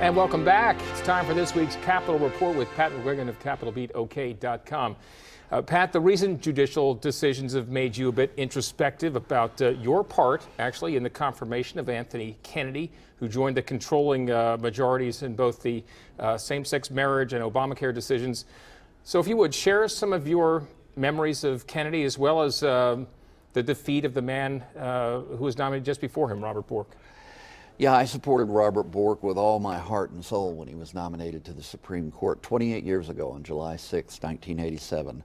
And welcome back. It's time for this week's Capitol Report with Pat McGuigan of CapitolBeatOK.com. Pat, the recent judicial decisions have made you a bit introspective about your part, actually, in the confirmation of Anthony Kennedy, who joined the controlling majorities in both the same-sex marriage and Obamacare decisions. So if you would, share some of your memories of Kennedy, as well as the defeat of the man who was nominated just before him, Robert Bork. Yeah, I supported Robert Bork with all my heart and soul when he was nominated to the Supreme Court 28 years ago on July 6, 1987.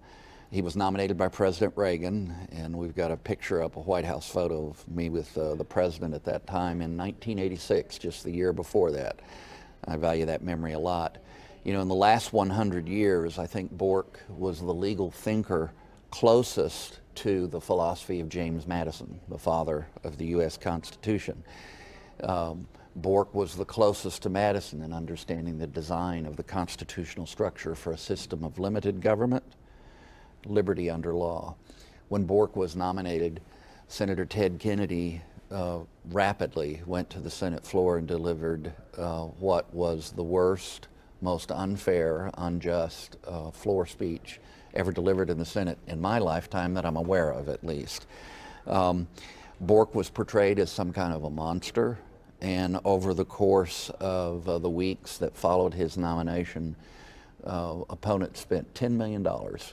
He was nominated by President Reagan, and we've got a picture up, a White House photo of me with the president at that time in 1986, just the year before that. I value that memory a lot. You know, in the last 100 years, I think Bork was the legal thinker closest to the philosophy of James Madison, the father of the U.S. Constitution. Bork was the closest to Madison in understanding the design of the constitutional structure for a system of limited government, liberty under law. When Bork was nominated, Senator Ted Kennedy rapidly went to the Senate floor and delivered what was the worst, most unfair, unjust floor speech ever delivered in the Senate in my lifetime, that I'm aware of at least. Bork was portrayed as some kind of a monster, and over the course of the weeks that followed his nomination, opponents spent $10 million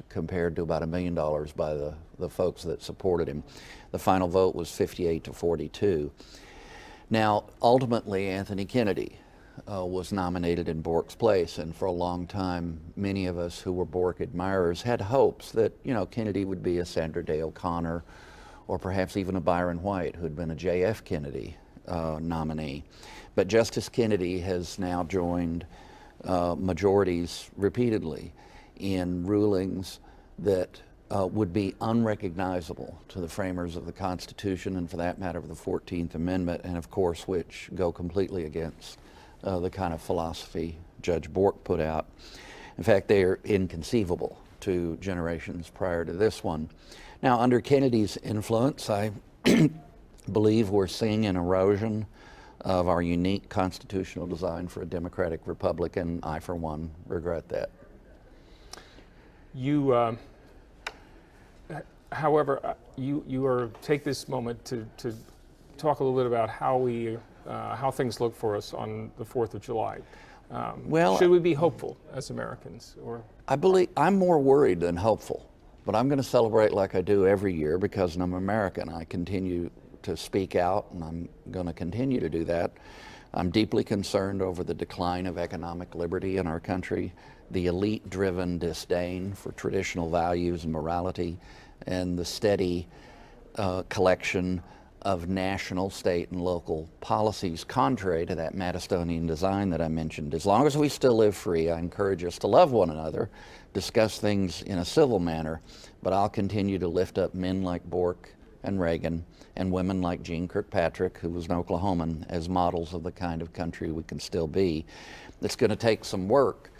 compared to about $1 million by the folks that supported him. The final vote was 58 to 42. Now, ultimately, Anthony Kennedy was nominated in Bork's place, and for a long time, many of us who were Bork admirers had hopes that, you know, Kennedy would be a Sandra Day O'Connor, or perhaps even a Byron White, who had been a J.F. Kennedy nominee. But Justice Kennedy has now joined majorities repeatedly in rulings that would be unrecognizable to the framers of the Constitution, and for that matter of the 14th Amendment, and of course which go completely against the kind of philosophy Judge Bork put out. In fact, they are inconceivable to generations prior to this one. Now, under Kennedy's influence, I believe we're seeing an erosion of our unique constitutional design for a democratic republic, and I, for one, regret that. You, however, you take this moment to talk a little bit about how things look for us on the 4th of July. Well, should we be hopeful as Americans? Or I believe I'm more worried than hopeful, but I'm going to celebrate like I do every year because I'm American. I continue to speak out, and I'm going to continue to do that. I'm deeply concerned over the decline of economic liberty in our country, the elite-driven disdain for traditional values and morality, and the steady collection of national, state, and local policies contrary to that Madisonian design that I mentioned. As long as we still live free, I encourage us to love one another, discuss things in a civil manner, but I'll continue to lift up men like Bork and Reagan, and women like Jeanne Kirkpatrick, who was an Oklahoman, as models of the kind of country we can still be. It's going to take some work,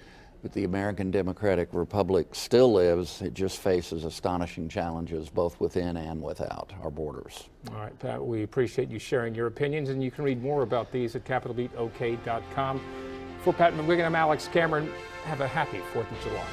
but the American Democratic Republic still lives. It just faces astonishing challenges both within and without our borders. All right, Pat, we appreciate you sharing your opinions, and you can read more about these at CapitolBeatOK.com. For Pat McGuigan, I'm Alex Cameron. Have a happy 4th of July.